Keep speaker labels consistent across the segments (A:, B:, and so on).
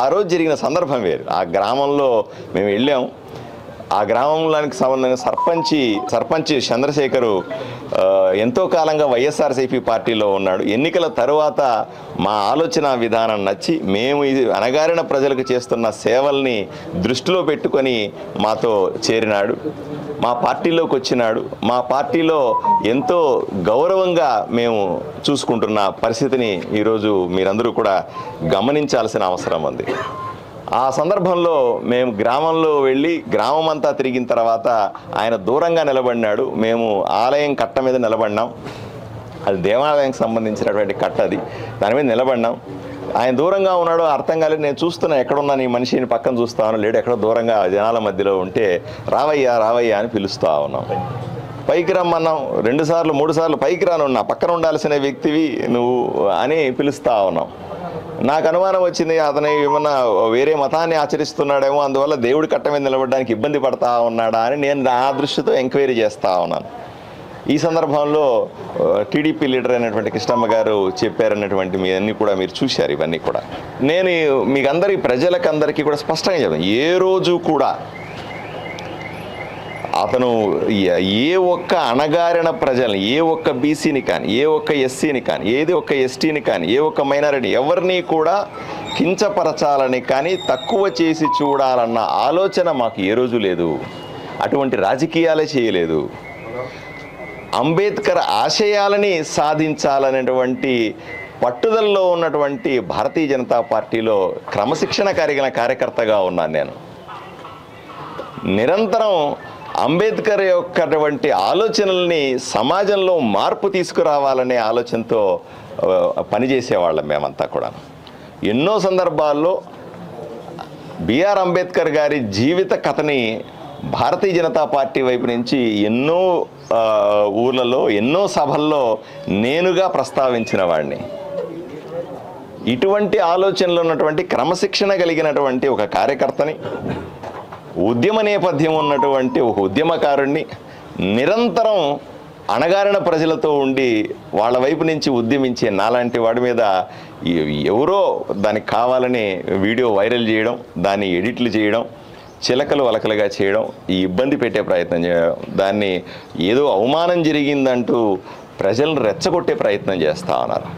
A: ఆ రోజు జరిగిన సందర్భం వేరు. ఆ గ్రామంలో మేము వెళ్ళాం. ఆ గ్రామంలోనికి సంబంధించిన సర్పంచ్ చంద్రశేఖరు ఎంతో కాలంగా వైఎస్ఆర్సీపీ పార్టీలో ఉన్నాడు. ఎన్నికల తరువాత మా ఆలోచన విధానం నచ్చి మేము ఇది అణగారిన ప్రజలకు చేస్తున్న సేవల్ని దృష్టిలో పెట్టుకొని మాతో చేరినాడు. మా పార్టీలోకి వచ్చినాడు. మా పార్టీలో ఎంతో గౌరవంగా మేము చూసుకుంటున్న పరిస్థితిని ఈరోజు మీరందరూ కూడా గమనించాల్సిన అవసరం ఉంది. ఆ సందర్భంలో మేము గ్రామంలో వెళ్ళి గ్రామం అంతా తిరిగిన తర్వాత ఆయన దూరంగా నిలబడినాడు. మేము ఆలయం కట్ట మీద నిలబడినాం. అది దేవాలయానికి సంబంధించినటువంటి కట్ట, అది దాని మీద నిలబడినాం. ఆయన దూరంగా ఉన్నాడు, అర్థం కాలేదు. నేను చూస్తున్నా ఎక్కడున్నా నీ మనిషిని పక్కన చూస్తాను, లేడు ఎక్కడో దూరంగా జనాల మధ్యలో ఉంటే రావయ్యా రావయ్యా అని పిలుస్తూ ఉన్నాం. పైకి రమ్మన్నాం. 2 సార్లు 3 సార్లు పైకి రానున్నా, పక్కన ఉండాల్సిన వ్యక్తివి నువ్వు అని పిలుస్తూ ఉన్నాం. నాకు అనుమానం వచ్చింది, అతను ఏమన్నా వేరే మతాన్ని ఆచరిస్తున్నాడేమో, అందువల్ల దేవుడి కట్ట మీద నిలబడడానికి ఇబ్బంది పడతా ఉన్నాడా అని నేను నా దృష్టితో ఎంక్వైరీ చేస్తూ ఉన్నాను. ఈ సందర్భంలో టీడీపీ లీడర్ అయినటువంటి కృష్ణమ్మ గారు చెప్పారన్నటువంటి మీ అన్నీ కూడా మీరు చూశారు. ఇవన్నీ కూడా నేను మీకు ప్రజలకందరికీ కూడా స్పష్టంగా చెప్పాను. ఏ రోజు కూడా అతను ఏ ఒక్క అణగారిన ప్రజల్ని, ఏ ఒక్క బీసీని కానీ, ఏ ఒక్క ఎస్సీని కానీ, ఏది ఒక్క ఎస్టీని కానీ, ఏ ఒక్క మైనారిటీ ఎవరిని కూడా కించపరచాలని కానీ తక్కువ చేసి చూడాలన్న ఆలోచన మాకు ఏ రోజు లేదు. అటువంటి రాజకీయాలే చేయలేదు. అంబేద్కర్ ఆశయాలని సాధించాలనేటువంటి పట్టుదలలో ఉన్నటువంటి భారతీయ జనతా పార్టీలో క్రమశిక్షణ కలిగిన కార్యకర్తగా ఉన్నాను నేను. నిరంతరం అంబేద్కర్ యొక్కటువంటి ఆలోచనల్ని సమాజంలో మార్పు తీసుకురావాలనే ఆలోచనతో పనిచేసేవాళ్ళం మేమంతా కూడా. ఎన్నో సందర్భాల్లో బిఆర్ అంబేద్కర్ గారి జీవిత కథని భారతీయ జనతా పార్టీ వైపు నుంచి ఎన్నో ఊర్లలో, ఎన్నో సభల్లో నేనుగా ప్రస్తావించిన వాడిని. ఇటువంటి ఆలోచనలు ఉన్నటువంటి క్రమశిక్షణ కలిగినటువంటి ఒక కార్యకర్తని, ఉద్యమ నేపథ్యం ఉన్నటువంటి ఒక ఉద్యమకారుణ్ణి, నిరంతరం అణగారిన ప్రజలతో ఉండి వాళ్ళ వైపు నుంచి ఉద్యమించే నాలాంటి వాడి మీద ఎవరో దానికి కావాలని వీడియో వైరల్ చేయడం, దాన్ని ఎడిట్లు చేయడం, చిలకలు వలకలుగా చేయడం, ఈ ఇబ్బంది పెట్టే ప్రయత్నం చేయడం, దాన్ని ఏదో అవమానం జరిగిందంటూ ప్రజలను రెచ్చగొట్టే ప్రయత్నం చేస్తూ ఉన్నారు.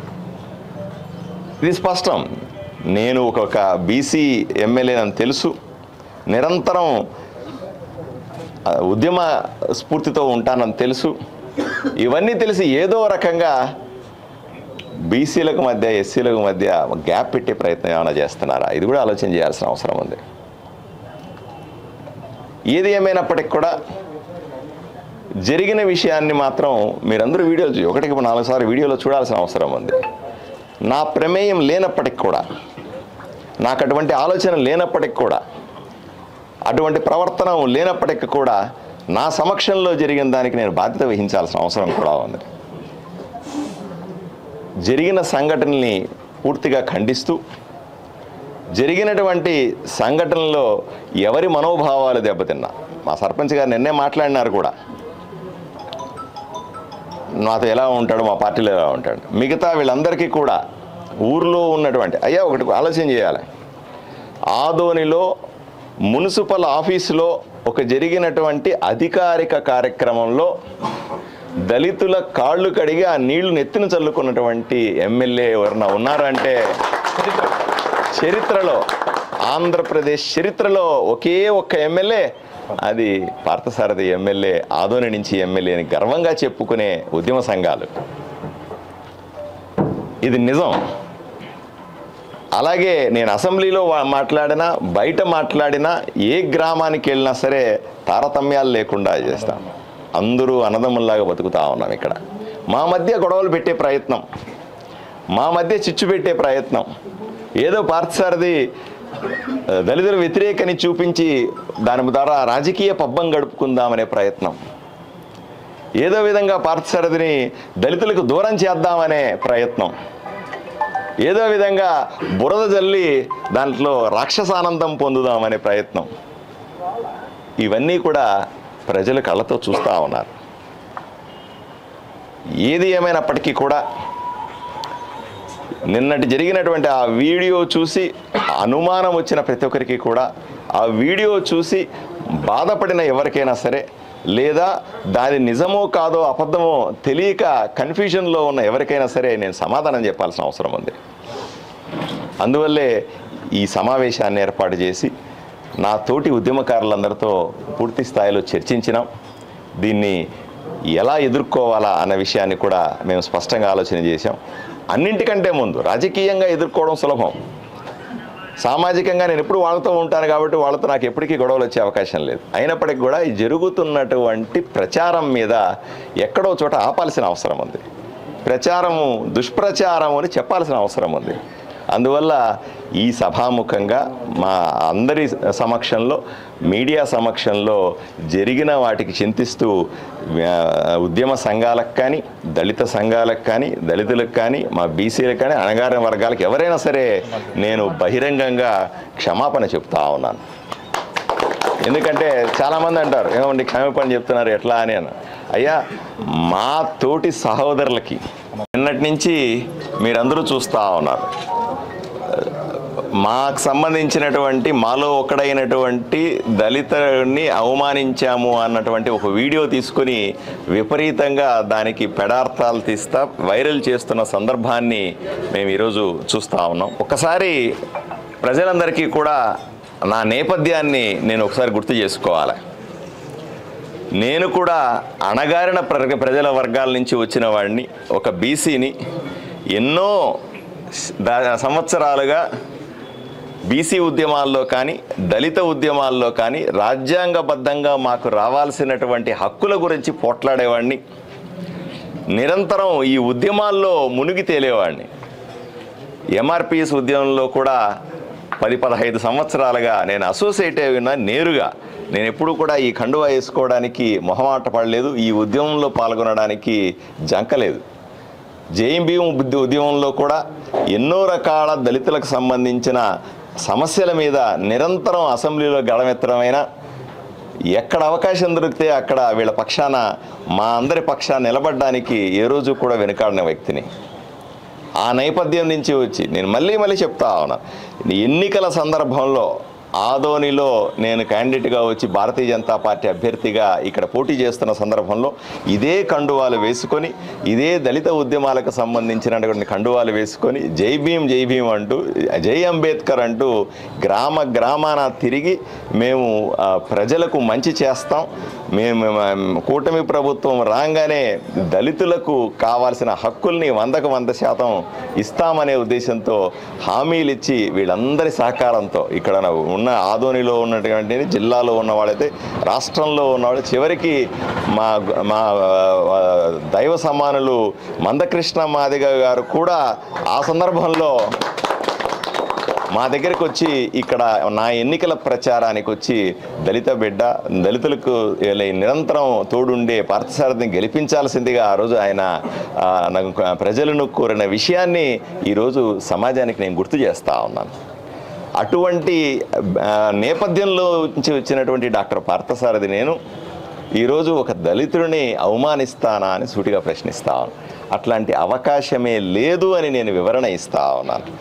A: ఇది స్పష్టం. నేను ఒక బీసీ ఎమ్మెల్యేనని తెలుసు. నిరంతరం ఉద్యమ స్ఫూర్తితో ఉంటానని తెలుసు. ఇవన్నీ తెలిసి ఏదో రకంగా బీసీలకు మధ్య, ఎస్సీలకు మధ్య గ్యాప్ పెట్టే ప్రయత్నం ఏమైనా చేస్తున్నారా? ఇది కూడా ఆలోచన చేయాల్సిన అవసరం ఉంది. ఏది ఏమైనప్పటికి కూడా జరిగిన విషయాన్ని మాత్రం మీరందరూ వీడియోలు 1కి 4 సార్లు వీడియోలో చూడాల్సిన అవసరం ఉంది. నా ప్రమేయం లేనప్పటికి కూడా, నాకు అటువంటి ఆలోచన లేనప్పటికి కూడా, అటువంటి ప్రవర్తన లేనప్పటికీ కూడా నా సమక్షంలో జరిగిన దానికి నేను బాధ్యత వహించాల్సిన అవసరం కూడా ఉంది. జరిగిన సంఘటనల్ని పూర్తిగా ఖండిస్తూ, జరిగినటువంటి సంఘటనలో ఎవరి మనోభావాలు దెబ్బతిన్నా, మా సర్పంచ్ గారు నిన్నే మాట్లాడినారు కూడా, నాతో ఎలా ఉంటాడు, మా పార్టీలో ఎలా ఉంటాడు, మిగతా వీళ్ళందరికీ కూడా ఊర్లో ఉన్నటువంటి ఒకటి ఆలోచన చేయాలి. ఆదోనిలో మున్సిపల్ ఆఫీసులో ఒక జరిగినటువంటి అధికారిక కార్యక్రమంలో దళితుల కాళ్ళు కడిగి ఆ నీళ్లు నెత్తిన చల్లుకున్నటువంటి ఎమ్మెల్యే ఎవరన్నా ఉన్నారంటే చరిత్రలో, ఆంధ్రప్రదేశ్ చరిత్రలో ఒకే ఒక్క ఎమ్మెల్యే, అది పార్థసారథి ఎమ్మెల్యే, ఆదోని నుంచి ఎమ్మెల్యే అని గర్వంగా చెప్పుకునే ఉద్యమ సంఘాలు. ఇది నిజం. అలాగే నేను అసెంబ్లీలో మాట్లాడినా, బయట మాట్లాడినా, ఏ గ్రామానికి వెళ్ళినా సరే తారతమ్యాలు లేకుండా చేస్తాం. అందరూ అన్నదమ్ముల్లాగా బతుకుతా ఉన్నాం. ఇక్కడ మా మధ్య గొడవలు పెట్టే ప్రయత్నం, మా మధ్య చిచ్చు పెట్టే ప్రయత్నం, ఏదో పార్థసారథి దళితుల వ్యతిరేకని చూపించి దాని ద్వారా రాజకీయ పబ్బం గడుపుకుందామనే ప్రయత్నం, ఏదో విధంగా పార్థసారథిని దళితులకు దూరం చేద్దామనే ప్రయత్నం, ఏదో విధంగా బురద జల్లి దాంట్లో రాక్షసానందం పొందుదామనే ప్రయత్నం, ఇవన్నీ కూడా ప్రజలు కళ్ళతో చూస్తూ ఉన్నారు. ఏది ఏమైనప్పటికీ కూడా నిన్నటి జరిగినటువంటి ఆ వీడియో చూసి అనుమానం వచ్చిన ప్రతి ఒక్కరికి కూడా, ఆ వీడియో చూసి బాధపడిన ఎవరికైనా సరే, లేదా దాని నిజమో కాదో అబద్ధమో తెలియక కన్ఫ్యూజన్లో ఉన్న ఎవరికైనా సరే నేను సమాధానం చెప్పాల్సిన అవసరం ఉంది. అందువల్లే ఈ సమావేశాన్ని ఏర్పాటు చేసి నా తోటి ఉద్యమకారులందరితో పూర్తి స్థాయిలో చర్చించినాం. దీన్ని ఎలా ఎదుర్కోవాలా అన్న విషయాన్ని కూడా మేము స్పష్టంగా ఆలోచన చేశాం. అన్నింటికంటే ముందు రాజకీయంగా ఎదుర్కోవడం సులభం. సామాజికంగా నేను ఎప్పుడు వాళ్ళతో ఉంటాను కాబట్టి వాళ్ళతో నాకు ఎప్పటికీ గొడవలు వచ్చే అవకాశం లేదు. అయినప్పటికీ కూడా ఈ జరుగుతున్నటువంటి ప్రచారం మీద ఎక్కడో చోట ఆపాల్సిన అవసరం ఉంది. ప్రచారము దుష్ప్రచారం అని చెప్పాల్సిన అవసరం ఉంది. అందువల్ల ఈ సభాముఖంగా మా అందరి సమక్షంలో, మీడియా సమక్షంలో జరిగిన వాటికి చింతిస్తూ ఉద్యమ సంఘాలకు కానీ, దళిత సంఘాలకు కానీ, దళితులకు కానీ, మా బీసీలకు కానీ, అణగారిన వర్గాలకు ఎవరైనా సరే నేను బహిరంగంగా క్షమాపణ చెప్తా ఉన్నాను. ఎందుకంటే చాలామంది అంటారు, ఏమండి క్షమాపణ చెప్తున్నారు ఎట్లా అని. అయ్యా, మా తోటి సహోదరులకి నిన్నటి నుంచి మీరందరూ చూస్తూ ఉన్నారు, మాకు సంబంధించినటువంటి మాలో ఒకడైనటువంటి దళితుడిని అవమానించాము అన్నటువంటి ఒక వీడియో తీసుకుని విపరీతంగా దానికి పెడార్థాలు తీస్తా వైరల్ చేస్తున్న సందర్భాన్ని మేము ఈరోజు చూస్తూ ఉన్నాం. ఒకసారి ప్రజలందరికీ కూడా నా నేపథ్యాన్ని నేను ఒకసారి గుర్తు చేసుకోవాలి. నేను కూడా అణగారిన ప్రజల వర్గాల నుంచి వచ్చిన వాడిని, ఒక బీసీని. ఎన్నో సంవత్సరాలుగా బీసీ ఉద్యమాల్లో కానీ, దళిత ఉద్యమాల్లో కానీ రాజ్యాంగబద్ధంగా మాకు రావాల్సినటువంటి హక్కుల గురించి పోట్లాడేవాడిని. నిరంతరం ఈ ఉద్యమాల్లో మునిగి తేలేవాడిని. ఎంఆర్పిఎస్ ఉద్యమంలో కూడా 10-15 సంవత్సరాలుగా నేను అసోసియేట్ అయినా నేరుగా. నేను ఎప్పుడు కూడా ఈ కండువా వేసుకోవడానికి మొహమాట పడలేదు, ఈ ఉద్యమంలో పాల్గొనడానికి జంకలేదు. జేఎంబీఎం ఉద్యమంలో కూడా ఎన్నో రకాల దళితులకు సంబంధించిన సమస్యల మీద నిరంతరం అసెంబ్లీలో గళమెత్తడమైన, ఎక్కడ అవకాశం దొరికితే అక్కడ వీళ్ళ పక్షాన, మా అందరి పక్షాన నిలబడడానికి ఏ రోజు కూడా వెనుకాడిన వ్యక్తిని. ఆ నేపథ్యం నుంచి వచ్చి నేను మళ్ళీ చెప్తా ఉన్నా, ఎన్నికల సందర్భంలో ఆదోనిలో నేను క్యాండిడేట్గా వచ్చి భారతీయ జనతా పార్టీ అభ్యర్థిగా ఇక్కడ పోటీ చేస్తున్న సందర్భంలో ఇదే కండువాలు వేసుకొని, ఇదే దళిత ఉద్యమాలకు సంబంధించినటువంటి కండువాలు వేసుకొని జై భీమ్ అంటూ, జై అంబేద్కర్ అంటూ గ్రామాన తిరిగి మేము ప్రజలకు మంచి చేస్తాం, మేము కూటమి ప్రభుత్వం రాగానే దళితులకు కావాల్సిన హక్కుల్ని 100% ఇస్తామనే ఉద్దేశంతో హామీలు ఇచ్చి వీళ్ళందరి సహకారంతో ఇక్కడ ఉన్న ఆదోనిలో ఉన్నటువంటి జిల్లాలో ఉన్న వాళ్ళైతే రాష్ట్రంలో ఉన్నవాళ్ళు, చివరికి మా దైవ సమానులు మందకృష్ణ మాదిగ గారు కూడా ఆ సందర్భంలో మా దగ్గరికి వచ్చి ఇక్కడ నా ఎన్నికల ప్రచారానికి వచ్చి దళిత బిడ్డ, దళితులకు నిరంతరం తోడుండే పార్థసారథిని గెలిపించాల్సిందిగా ఆ రోజు ఆయన ప్రజలను కోరిన విషయాన్ని ఈరోజు సమాజానికి నేను గుర్తు చేస్తూ ఉన్నాను. అటువంటి నేపథ్యంలో నుంచి వచ్చినటువంటి డాక్టర్ పార్థసారథి నేను ఈరోజు ఒక దళితుడిని అవమానిస్తానా అని సూటిగా ప్రశ్నిస్తా ఉన్నాను. అట్లాంటి అవకాశమే లేదు అని నేను వివరణ ఇస్తా ఉన్నాను.